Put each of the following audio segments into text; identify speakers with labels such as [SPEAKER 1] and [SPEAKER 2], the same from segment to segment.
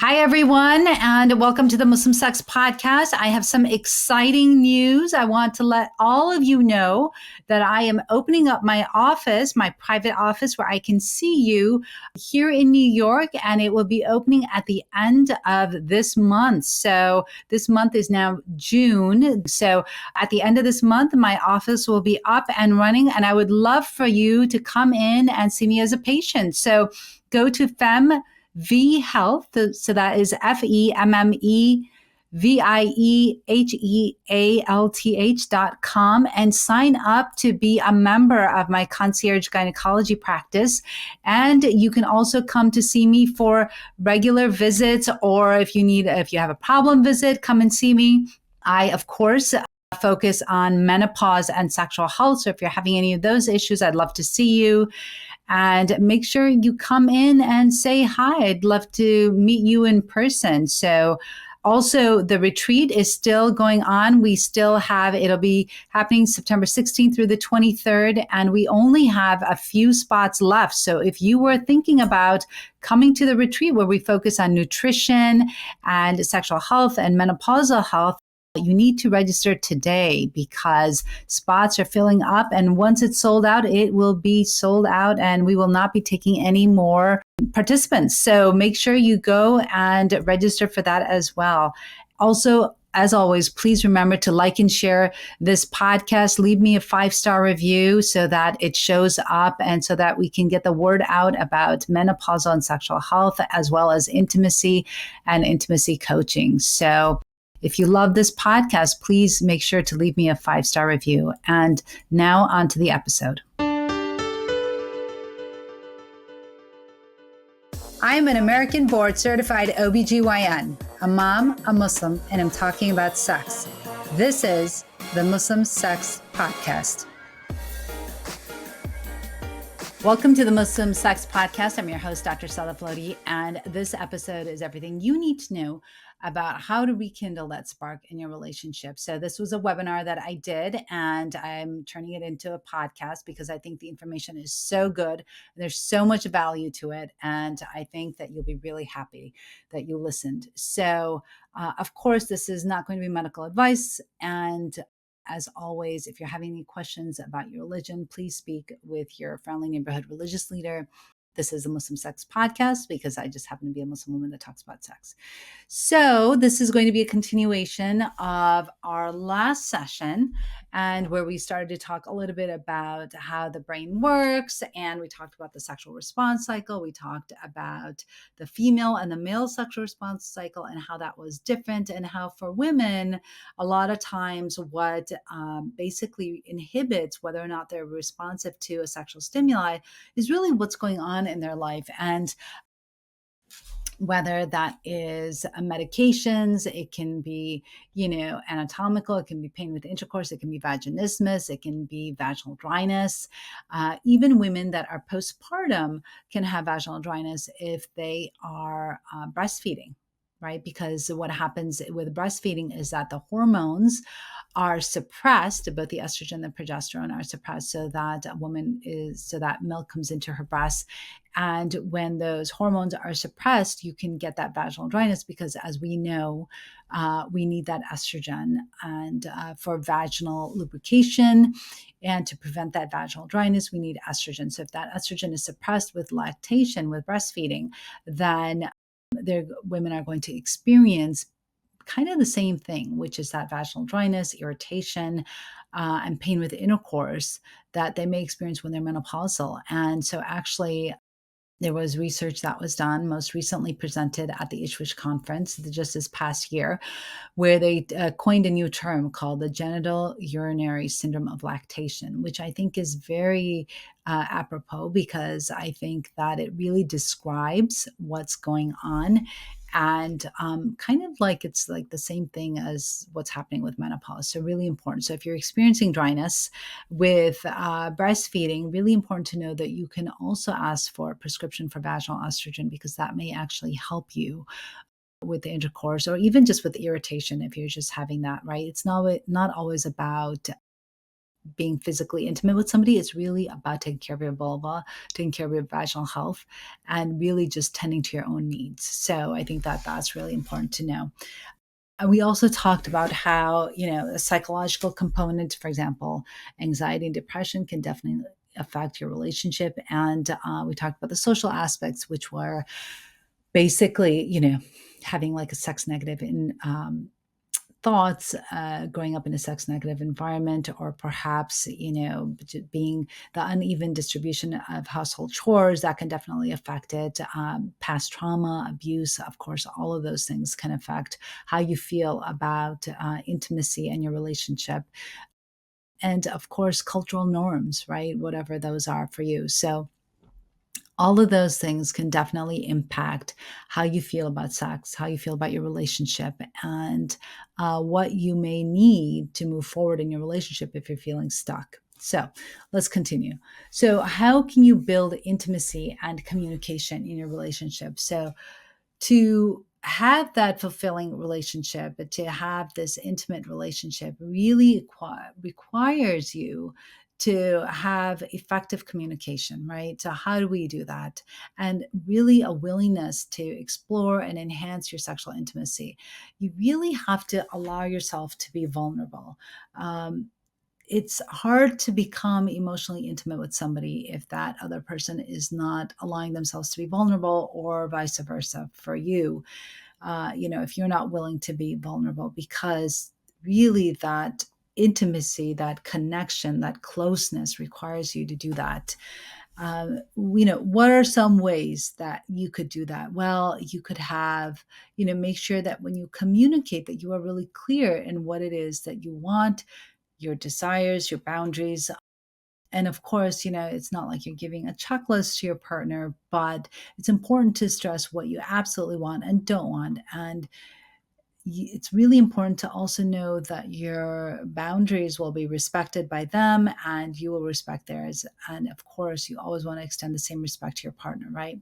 [SPEAKER 1] Hi, everyone, and welcome to the Muslim Sex Podcast. I have some exciting news. I want to let all of you know that I am opening up my office, my private office, where I can see you here in New York, and it will be opening at the end of this month. So this month is now June. So at the end of this month, my office will be up and running, and I would love for you to come in and see me as a patient. So go to V Health, so that is FEMMEVIEHEALTH.com, and sign up to be a member of my concierge gynecology practice. And you can also come to see me for regular visits, or if you have a problem visit, come and see me. I, of course, focus on menopause and sexual health. So if you're having any of those issues, I'd love to see you. And make sure you come in and say hi. I'd love to meet you in person. So also, the retreat is still going on. It'll be happening September 16th through the 23rd, and we only have a few spots left. So if you were thinking about coming to the retreat where we focus on nutrition and sexual health and menopausal health, you need to register today because spots are filling up. And once it's sold out, it will be sold out and we will not be taking any more participants. So make sure you go and register for that as well. Also, as always, please remember to like and share this podcast. Leave me a 5-star review so that it shows up and so that we can get the word out about menopausal and sexual health, as well as intimacy and intimacy coaching. So if you love this podcast, please make sure to leave me a 5-star review. And now on to the episode. I am an American board certified OBGYN, a mom, a Muslim, and I'm talking about sex. This is the Muslim Sex Podcast. Welcome to the Muslim Sex Podcast. I'm your host, Dr. Sadaf, and this episode is everything you need to know about how to rekindle that spark in your relationship. So this was a webinar that I did, and I'm turning it into a podcast because I think the information is so good. There's so much value to it, and I think that you'll be really happy that you listened. So, of course, this is not going to be medical advice, and as always, if you're having any questions about your religion, please speak with your friendly neighborhood religious leader. This is a Muslim Sex Podcast because I just happen to be a Muslim woman that talks about sex. So this is going to be a continuation of our last session, and where we started to talk a little bit about how the brain works, and we talked about the sexual response cycle. We talked about the female and the male sexual response cycle and how that was different, and how for women, a lot of times what basically inhibits whether or not they're responsive to a sexual stimuli is really what's going on in their life. And whether that is medications, it can be, anatomical, it can be pain with intercourse, it can be vaginismus, it can be vaginal dryness. Even women that are postpartum can have vaginal dryness if they are breastfeeding, right? Because what happens with breastfeeding is that the hormones are suppressed, both the estrogen and the progesterone are suppressed, so that milk comes into her breasts. And when those hormones are suppressed, you can get that vaginal dryness because, as we know, we need that estrogen and for vaginal lubrication. And to prevent that vaginal dryness, we need estrogen. So if that estrogen is suppressed with lactation, with breastfeeding, then women are going to experience kind of the same thing, which is that vaginal dryness, irritation, and pain with intercourse that they may experience when they're menopausal. And so actually, there was research that was done, most recently presented at the ISHWSH conference just this past year, where they coined a new term called the genital urinary syndrome of lactation, which I think is very apropos because I think that it really describes what's going on. And kind of like it's like the same thing as what's happening with menopause. So really important. So if you're experiencing dryness with breastfeeding, really important to know that you can also ask for a prescription for vaginal estrogen because that may actually help you with the intercourse or even just with irritation if you're just having that, right? It's not always about being physically intimate with somebody. It's really about taking care of your vulva, taking care of your vaginal health, and really just tending to your own needs. So I think that that's really important to know. And we also talked about how, a psychological component, for example, anxiety and depression can definitely affect your relationship. And we talked about the social aspects, which were basically, having like a sex negative in thoughts, growing up in a sex negative environment, or perhaps, being the uneven distribution of household chores that can definitely affect it. Past trauma, abuse, of course, all of those things can affect how you feel about intimacy and your relationship. And of course, cultural norms, right? Whatever those are for you. So, all of those things can definitely impact how you feel about sex, how you feel about your relationship, and what you may need to move forward in your relationship if you're feeling stuck. So let's continue. So, how can you build intimacy and communication in your relationship? So, to have that fulfilling relationship, to have this intimate relationship, really requires you to have effective communication, right? So, how do we do that? And really a willingness to explore and enhance your sexual intimacy. You really have to allow yourself to be vulnerable. It's hard to become emotionally intimate with somebody if that other person is not allowing themselves to be vulnerable, or vice versa for you. If you're not willing to be vulnerable, because really that intimacy, that connection, that closeness requires you to do that. What are some ways that you could do that? Well, you could have, make sure that when you communicate, that you are really clear in what it is that you want, your desires, your boundaries. And of course, it's not like you're giving a checklist to your partner, but it's important to stress what you absolutely want and don't want. And it's really important to also know that your boundaries will be respected by them and you will respect theirs. And of course, you always want to extend the same respect to your partner, right?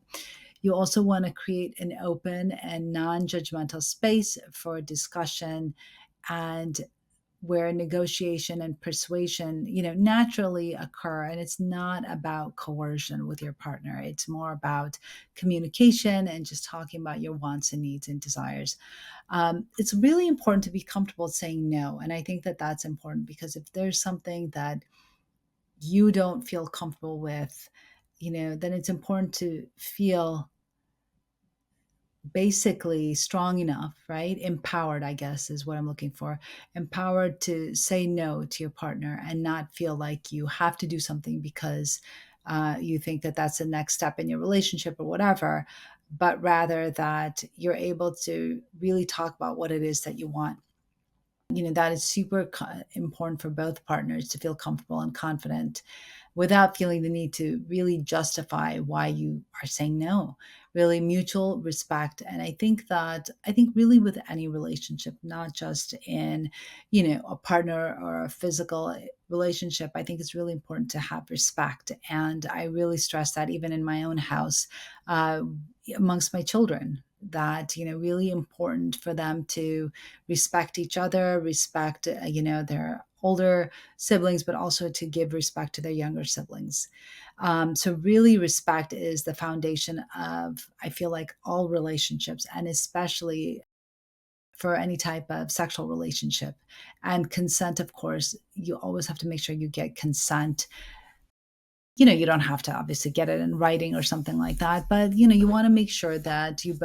[SPEAKER 1] You also want to create an open and non judgmental space for discussion, and where negotiation and persuasion, naturally occur. And it's not about coercion with your partner. It's more about communication and just talking about your wants and needs and desires. It's really important to be comfortable saying no. And I think that that's important, because if there's something that you don't feel comfortable with, then it's important to feel basically strong enough, right? Empowered, I guess, is what I'm looking for. Empowered to say no to your partner and not feel like you have to do something because you think that that's the next step in your relationship or whatever, but rather that you're able to really talk about what it is that you want. That is super important for both partners to feel comfortable and confident without feeling the need to really justify why you are saying no. Really mutual respect. And I think really with any relationship, not just in, a partner or a physical relationship, I think it's really important to have respect. And I really stress that even in my own house, uh, amongst my children, that, really important for them to respect each other, respect, their older siblings, but also to give respect to their younger siblings. So, really, respect is the foundation of, I feel like, all relationships, and especially for any type of sexual relationship. And consent, of course, you always have to make sure you get consent. You don't have to obviously get it in writing or something like that, but you want to make sure that you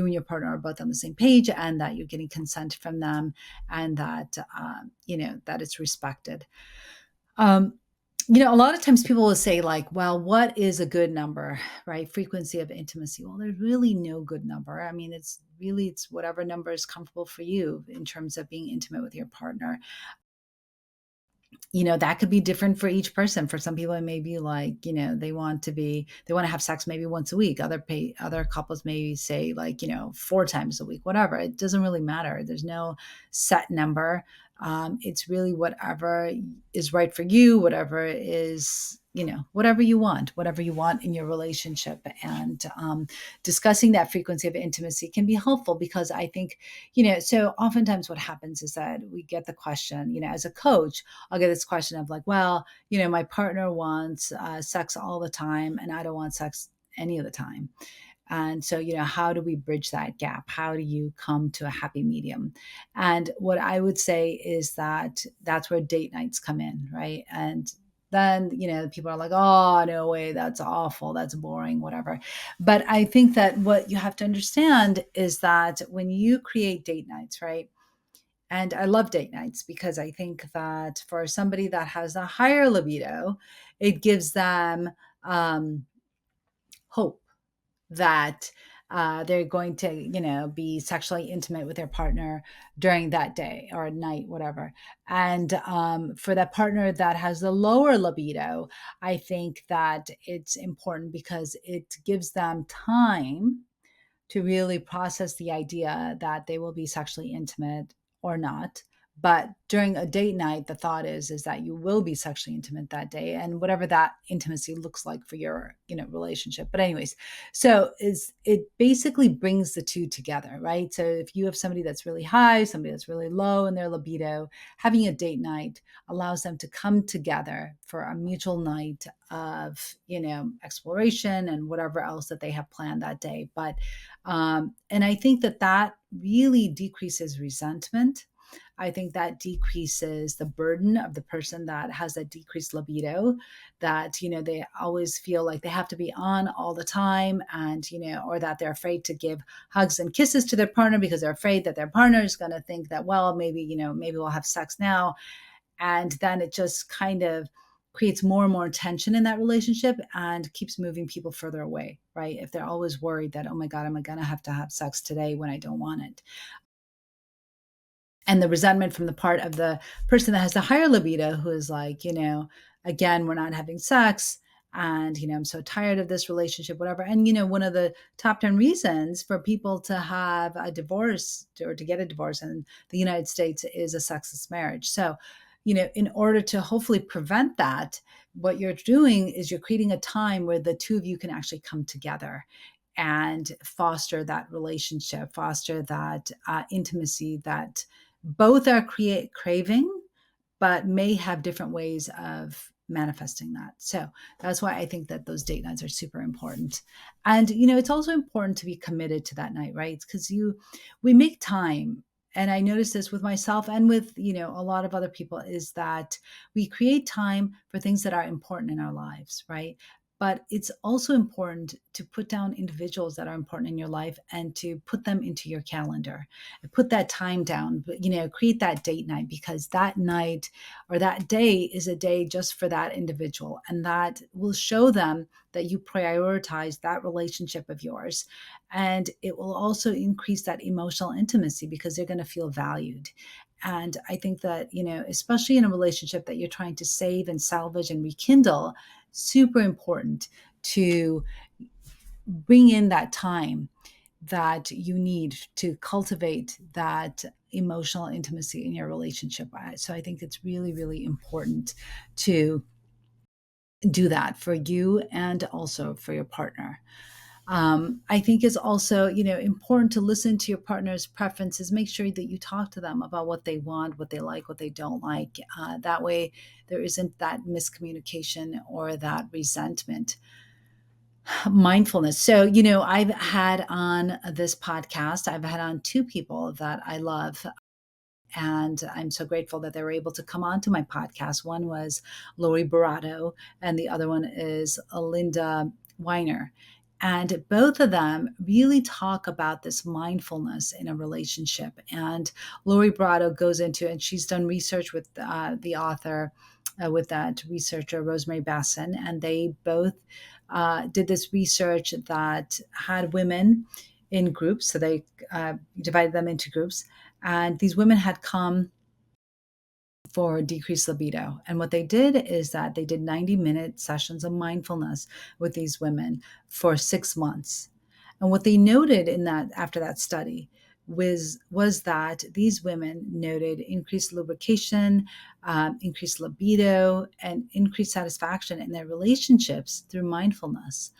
[SPEAKER 1] and your partner are both on the same page, and that you're getting consent from them, and that that it's respected. um a lot of times people will say, like, well, what is a good number, right? Frequency of intimacy. Well, there's really no good number. I mean, it's whatever number is comfortable for you in terms of being intimate with your partner. That could be different for each person. For some people, it may be like, they want to have sex maybe once a week. Other couples maybe say, like, 4 times a week, whatever. It doesn't really matter. There's no set number. It's really whatever is right for you, whatever is whatever you want in your relationship. And discussing that frequency of intimacy can be helpful, because I think, so oftentimes what happens is that we get the question, as a coach, I'll get this question of like, well, my partner wants sex all the time and I don't want sex any of the time. And so, how do we bridge that gap? How do you come to a happy medium? And what I would say is that that's where date nights come in, right? And then, people are like, oh, no way, that's awful, that's boring, whatever. But I think that what you have to understand is that when you create date nights, right? And I love date nights because I think that for somebody that has a higher libido, it gives them hope that they're going to, be sexually intimate with their partner during that day or night, whatever. And for that partner that has the lower libido, I think that it's important because it gives them time to really process the idea that they will be sexually intimate or not. But during a date night, the thought is that you will be sexually intimate that day, and whatever that intimacy looks like for your, relationship. But anyways, so is it basically brings the two together, right? So if you have somebody that's really high, somebody that's really low in their libido, having a date night allows them to come together for a mutual night of, exploration and whatever else that they have planned that day. But and I think that that really decreases resentment. I think that decreases the burden of the person that has a decreased libido, that, they always feel like they have to be on all the time, and, or that they're afraid to give hugs and kisses to their partner because they're afraid that their partner is going to think that, well, maybe we'll have sex now. And then it just kind of creates more and more tension in that relationship and keeps moving people further away, right? If they're always worried that, oh my God, am I going to have sex today when I don't want it? And the resentment from the part of the person that has the higher libido, who is like, again, we're not having sex. And, I'm so tired of this relationship, whatever. And, one of the top 10 reasons for people to have a divorce or to get a divorce in the United States is a sexless marriage. So, in order to hopefully prevent that, what you're doing is you're creating a time where the two of you can actually come together and foster that relationship, foster that intimacy that both are craving, but may have different ways of manifesting that. So that's why I think that those date nights are super important. And, it's also important to be committed to that night, right? Because we make time. And I noticed this with myself and with, a lot of other people, is that we create time for things that are important in our lives, right? But it's also important to put down individuals that are important in your life and to put them into your calendar, and put that time down, but, create that date night, because that night or that day is a day just for that individual. And that will show them that you prioritize that relationship of yours. And it will also increase that emotional intimacy because they're going to feel valued. And I think that, especially in a relationship that you're trying to save and salvage and rekindle, super important to bring in that time that you need to cultivate that emotional intimacy in your relationship. So I think it's really, really important to do that for you and also for your partner. I think it's also, important to listen to your partner's preferences. Make sure that you talk to them about what they want, what they like, what they don't like. That way, there isn't that miscommunication or that resentment. Mindfulness. So, I've had on this podcast, I've had on two people that I love. And I'm so grateful that they were able to come on to my podcast. One was Lori Barato, and the other one is Linda Weiner. And both of them really talk about this mindfulness in a relationship. And Lori Barato goes into, and she's done research with the author, with that researcher, Rosemary Basson, and they both did this research that had women in groups. So they divided them into groups, and these women had come for decreased libido. And what they did is that they did 90-minute sessions of mindfulness with these women for 6 months. And what they noted in that, after that study, was that these women noted increased lubrication, increased libido, and increased satisfaction in their relationships through mindfulness.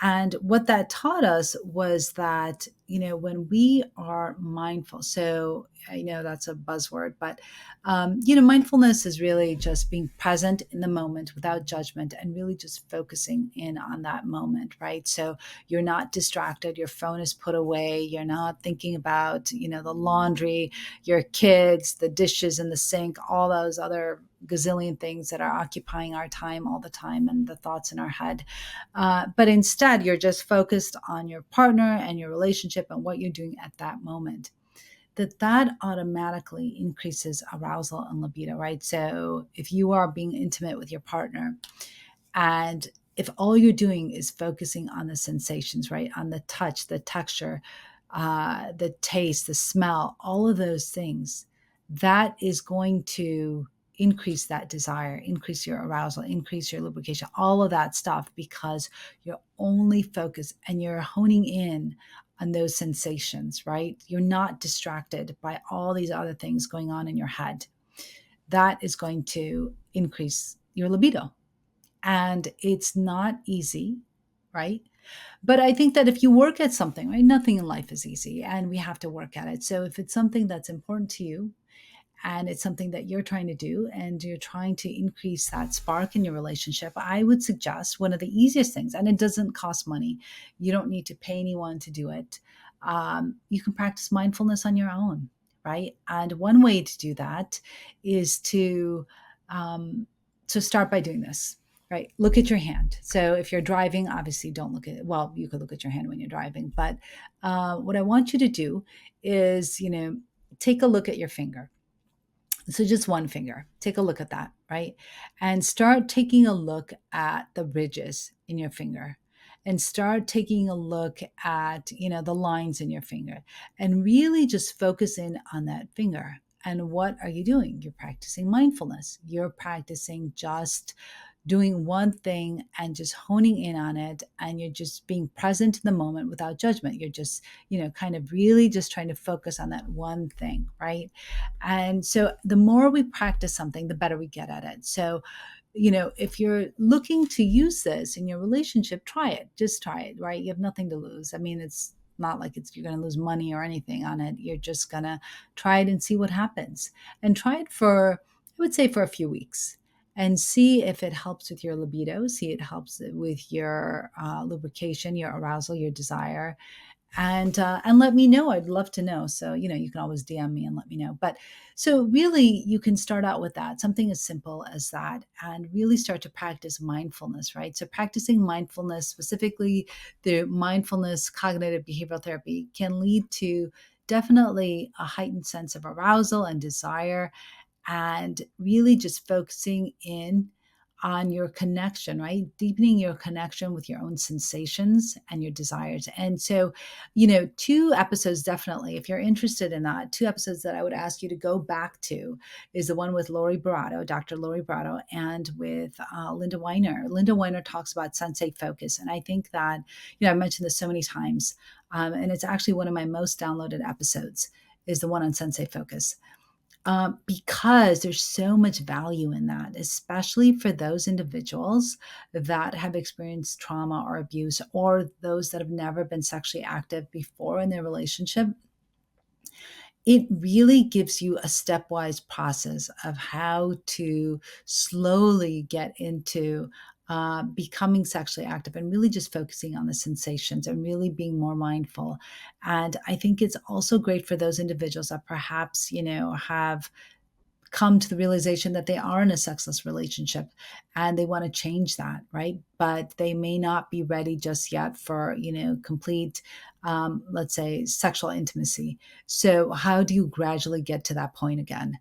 [SPEAKER 1] And what that taught us was that, when we are mindful, so I know that's a buzzword, but, mindfulness is really just being present in the moment without judgment and really just focusing in on that moment, right? So you're not distracted, your phone is put away, you're not thinking about, the laundry, your kids, the dishes in the sink, all those other gazillion things that are occupying our time all the time and the thoughts in our head. But instead, you're just focused on your partner and your relationship and what you're doing at that moment. That automatically increases arousal and libido, right? So if you are being intimate with your partner, and if all you're doing is focusing on the sensations, right, on the touch, the texture, the taste, the smell, all of those things, that is going to increase that desire, increase your arousal, increase your lubrication, all of that stuff, because you're only focused and you're honing in on those sensations, right? You're not distracted by all these other things going on in your head. That is going to increase your libido. And it's not easy, right? But I think that if you work at something, right, nothing in life is easy and we have to work at it. So if it's something that's important to you, and it's something that you're trying to do and you're trying to increase that spark in your relationship, I would suggest one of the easiest things, and it doesn't cost money. You don't need to pay anyone to do it. You can practice mindfulness on your own, right? And one way to do that is um, to start by doing this. Right. Look at your hand. So if you're driving, obviously don't look at it. Well, you could look at your hand when you're driving, but what I want you to do is, take a look at your finger. So just one finger. Take a look at that, right? And start taking a look at the ridges in your finger, and start taking a look at, the lines in your finger, and really just focus in on that finger. And what are you doing? You're practicing mindfulness. You're practicing just doing one thing and just honing in on it, and you're just being present in the moment without judgment. You're just, kind of really just trying to focus on that one thing, right? And so the more we practice something, the better we get at it. So, if you're looking to use this in your relationship, try it. Just try it, right? You have nothing to lose. I mean, it's not like you're going to lose money or anything on it. You're just going to try it and see what happens. And try it for, I would say, for a few weeks, and see if it helps with your libido, see it helps with your lubrication, your arousal, your desire, and let me know. I'd love to know. So, you can always DM me and let me know. But so really, you can start out with that, something as simple as that, and really start to practice mindfulness, right? So practicing mindfulness, specifically the mindfulness cognitive behavioral therapy, can lead to definitely a heightened sense of arousal and desire, and really just focusing in on your connection, right? Deepening your connection with your own sensations and your desires. And so, two episodes definitely, if you're interested in that, two episodes that I would ask you to go back to is the one with Lori Barato, Dr. Lori Barato, and with Linda Weiner. Linda Weiner talks about Sensate Focus. And I think that, I've mentioned this so many times, and it's actually one of my most downloaded episodes is the one on Sensate Focus, because there's so much value in that, especially for those individuals that have experienced trauma or abuse, or those that have never been sexually active before in their relationship. It really gives you a stepwise process of how to slowly get into becoming sexually active, and really just focusing on the sensations and really being more mindful. And I think it's also great for those individuals that perhaps, have come to the realization that they are in a sexless relationship and they want to change that, right? But they may not be ready just yet for, complete, let's say, sexual intimacy. So how do you gradually get to that point again?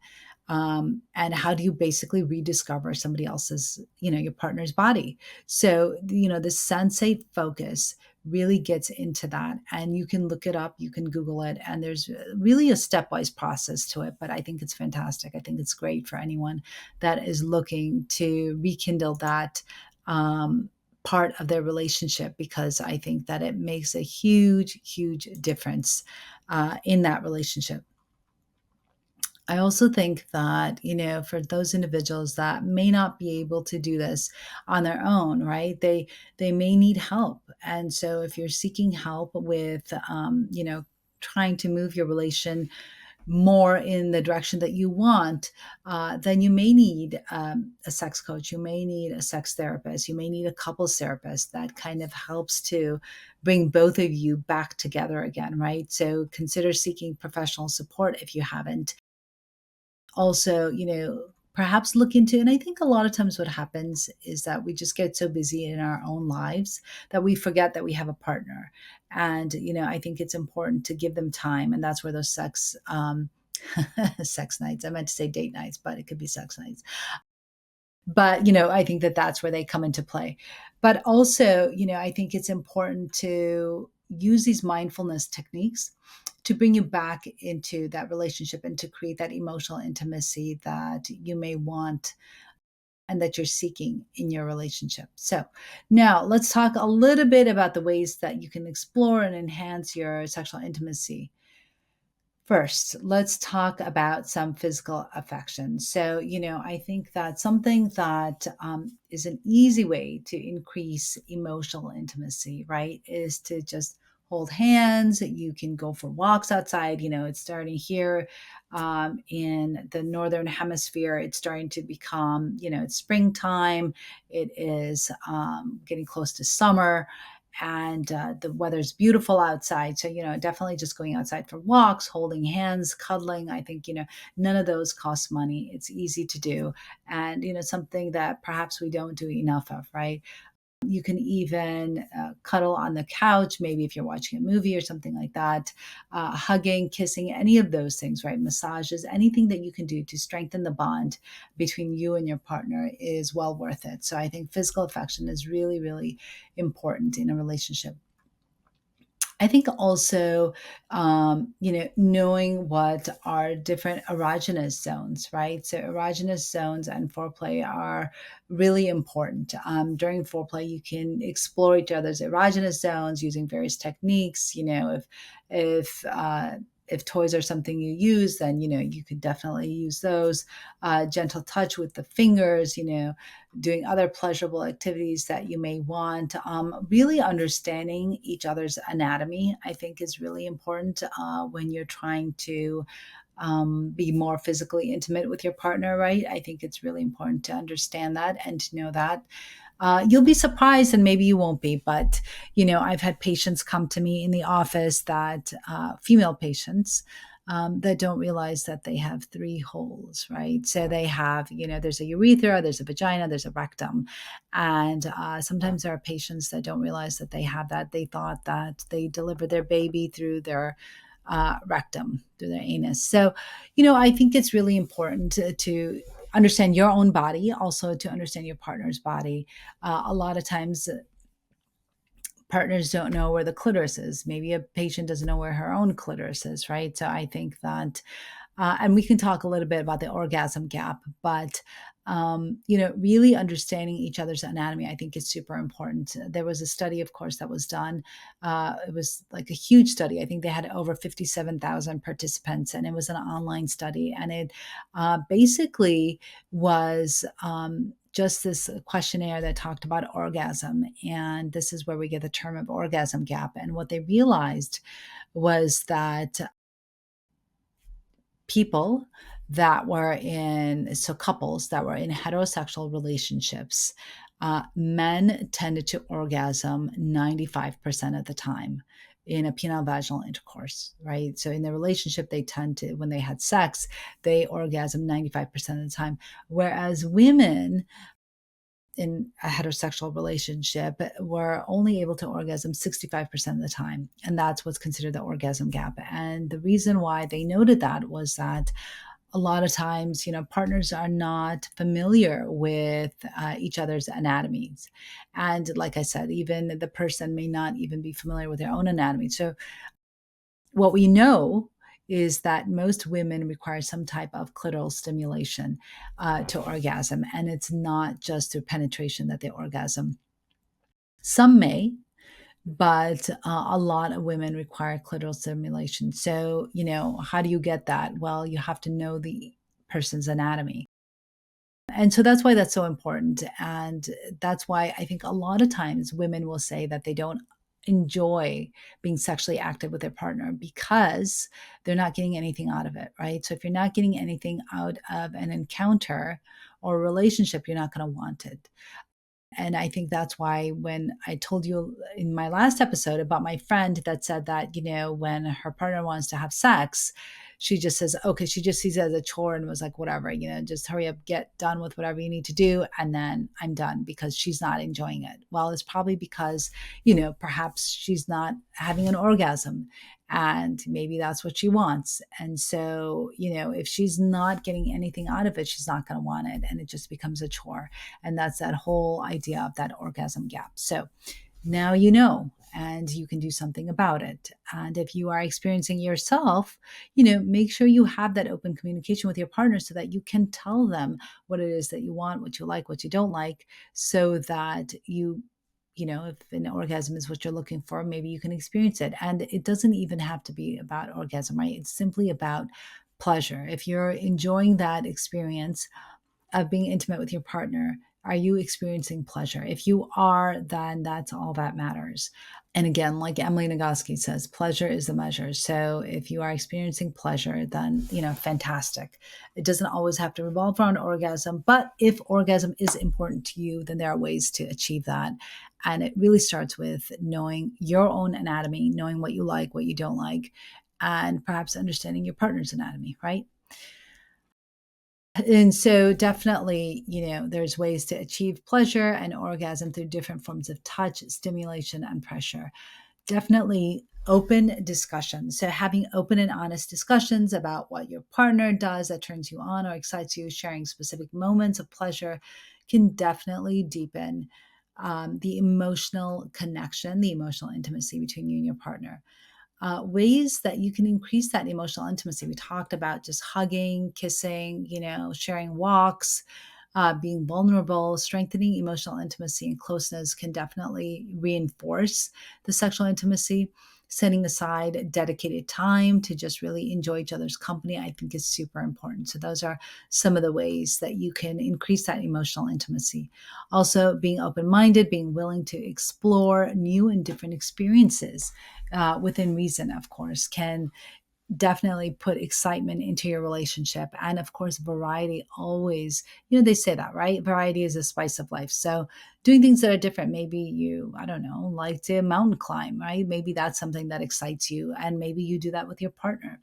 [SPEAKER 1] And how do you basically rediscover somebody else's, your partner's body? So, the Sensate Focus really gets into that, and you can look it up, you can Google it, and there's really a stepwise process to it. But I think it's fantastic. I think it's great for anyone that is looking to rekindle that part of their relationship, because I think that it makes a huge, huge difference in that relationship. I also think that, for those individuals that may not be able to do this on their own, right? They may need help. And so if you're seeking help with trying to move your relation more in the direction that you want, then you may need a sex coach, you may need a sex therapist, you may need a couples therapist that kind of helps to bring both of you back together again, right? So consider seeking professional support if you haven't. Also, perhaps look into, and I think a lot of times what happens is that we just get so busy in our own lives that we forget that we have a partner. And, I think it's important to give them time. And that's where those sex nights, I meant to say date nights, but it could be sex nights. But, I think that that's where they come into play. But also, I think it's important to use these mindfulness techniques to bring you back into that relationship and to create that emotional intimacy that you may want and that you're seeking in your relationship. So, now let's talk a little bit about the ways that you can explore and enhance your sexual intimacy. First, let's talk about some physical affection. So, I think that something that is an easy way to increase emotional intimacy, right, is to just hold hands. You can go for walks outside. It's starting here in the Northern Hemisphere. It's starting to become, it's springtime. It is getting close to summer, and the weather's beautiful outside. So, definitely just going outside for walks, holding hands, cuddling. I think, none of those cost money. It's easy to do. And, something that perhaps we don't do enough of, right? You can even cuddle on the couch, maybe if you're watching a movie or something like that, hugging, kissing, any of those things, right? Massages, anything that you can do to strengthen the bond between you and your partner is well worth it. So I think physical affection is really, really important in a relationship. I think also, knowing what are different erogenous zones, right? So, erogenous zones and foreplay are really important. During foreplay, you can explore each other's erogenous zones using various techniques. If toys are something you use, then you could definitely use those. Gentle touch with the fingers, doing other pleasurable activities that you may want. Really understanding each other's anatomy, I think, is really important when you're trying to be more physically intimate with your partner, right? I think it's really important to understand that and to know that. You'll be surprised, and maybe you won't be, but I've had patients come to me in the office that female patients that don't realize that they have three holes, right? So they have, there's a urethra, there's a vagina, there's a rectum. And sometimes there are patients that don't realize that they have that. They thought that they delivered their baby through their rectum, through their anus. So, I think it's really important to understand your own body, also to understand your partner's body. A lot of times, partners don't know where the clitoris is. Maybe a patient doesn't know where her own clitoris is, right? So I think that, and we can talk a little bit about the orgasm gap, but really understanding each other's anatomy, I think is super important. There was a study, of course, that was done. It was like a huge study. I think they had over 57,000 participants, and it was an online study. And it basically was just this questionnaire that talked about orgasm. And this is where we get the term of orgasm gap. And what they realized was that people that were in, so couples that were in heterosexual relationships, men tended to orgasm 95% of the time in a penile vaginal intercourse, right? So in the relationship, they tend to, when they had sex, they orgasm 95% of the time. Whereas women in a heterosexual relationship were only able to orgasm 65% of the time. And that's what's considered the orgasm gap. And the reason why they noted that was that a lot of times, partners are not familiar with each other's anatomies. And like I said, even the person may not even be familiar with their own anatomy. So what we know is that most women require some type of clitoral stimulation to orgasm. And it's not just through penetration that they orgasm. Some may, but a lot of women require clitoral stimulation. So, how do you get that? Well, you have to know the person's anatomy. And so that's why that's so important. And that's why I think a lot of times women will say that they don't enjoy being sexually active with their partner because they're not getting anything out of it, right? So if you're not getting anything out of an encounter or a relationship, you're not going to want it. And I think that's why when I told you in my last episode about my friend that said that, when her partner wants to have sex, she just says, okay, she just sees it as a chore and was like, whatever, just hurry up, get done with whatever you need to do. And then I'm done because she's not enjoying it. Well, it's probably because, perhaps she's not having an orgasm and maybe that's what she wants. And so, if she's not getting anything out of it, she's not going to want it. And it just becomes a chore. And that's that whole idea of that orgasm gap. So now you know, and you can do something about it. And if you are experiencing yourself, make sure you have that open communication with your partner so that you can tell them what it is that you want, what you like, what you don't like, so that if an orgasm is what you're looking for, maybe you can experience it. And it doesn't even have to be about orgasm, right? It's simply about pleasure. If you're enjoying that experience of being intimate with your partner, are you experiencing pleasure? If you are, then that's all that matters. And again, like Emily Nagoski says, pleasure is the measure. So if you are experiencing pleasure, then, fantastic. It doesn't always have to revolve around orgasm, but if orgasm is important to you, then there are ways to achieve that. And it really starts with knowing your own anatomy, knowing what you like, what you don't like, and perhaps understanding your partner's anatomy, right? And so definitely, there's ways to achieve pleasure and orgasm through different forms of touch, stimulation, and pressure. Definitely open discussions. So having open and honest discussions about what your partner does that turns you on or excites you, sharing specific moments of pleasure can definitely deepen the emotional connection, the emotional intimacy between you and your partner. Ways that you can increase that emotional intimacy. We talked about just hugging, kissing, sharing walks, being vulnerable, strengthening emotional intimacy and closeness can definitely reinforce the sexual intimacy. Setting aside dedicated time to just really enjoy each other's company, I think is super important. So, those are some of the ways that you can increase that emotional intimacy. Also, being open minded, being willing to explore new and different experiences within reason, of course, can definitely put excitement into your relationship. And of course, variety always, they say that, right? Variety is a spice of life. So doing things that are different, maybe you, I don't know, like to mountain climb, right? Maybe that's something that excites you. And maybe you do that with your partner.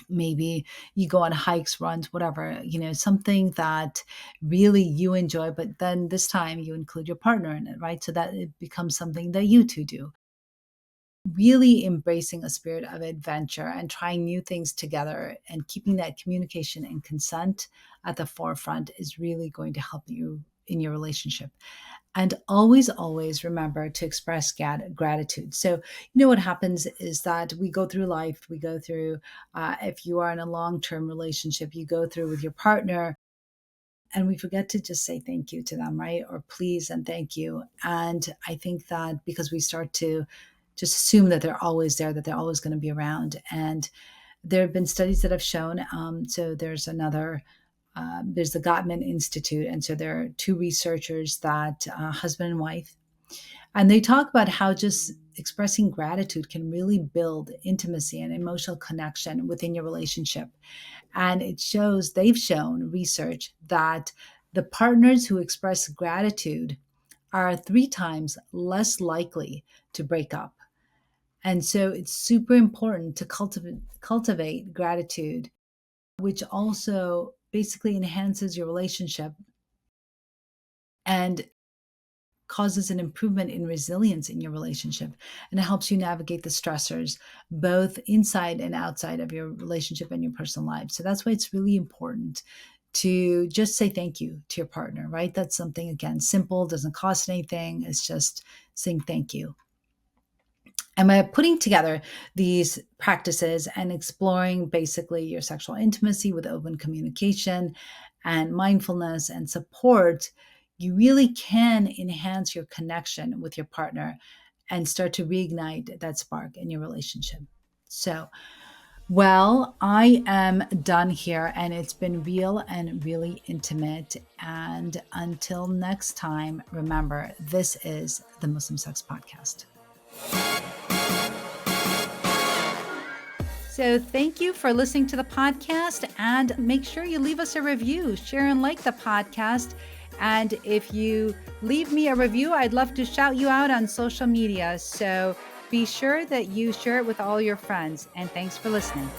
[SPEAKER 1] Maybe you go on hikes, runs, whatever, something that really you enjoy, but then this time you include your partner in it, right? So that it becomes something that you two do. Really embracing a spirit of adventure and trying new things together and keeping that communication and consent at the forefront is really going to help you in your relationship. And always, always remember to express gratitude. So, what happens is that we go through life, we go through, if you are in a long term relationship, you go through with your partner, and we forget to just say thank you to them, right? Or please and thank you. And I think that because we start to just assume that they're always there, that they're always going to be around. And there have been studies that have shown, so there's the Gottman Institute. And so there are two researchers that, husband and wife, and they talk about how just expressing gratitude can really build intimacy and emotional connection within your relationship. And they've shown research that the partners who express gratitude are 3 times less likely to break up. And so it's super important to cultivate gratitude, which also basically enhances your relationship and causes an improvement in resilience in your relationship. And it helps you navigate the stressors both inside and outside of your relationship and your personal life. So that's why it's really important to just say thank you to your partner, right? That's something, again, simple, doesn't cost anything. It's just saying thank you. And by putting together these practices and exploring basically your sexual intimacy with open communication and mindfulness and support, you really can enhance your connection with your partner and start to reignite that spark in your relationship. So, well, I am done here, and it's been real and really intimate. And until next time, remember, this is the Muslim Sex Podcast. So thank you for listening to the podcast, and make sure you leave us a review, share and like the podcast. And if you leave me a review, I'd love to shout you out on social media. So be sure that you share it with all your friends. And thanks for listening.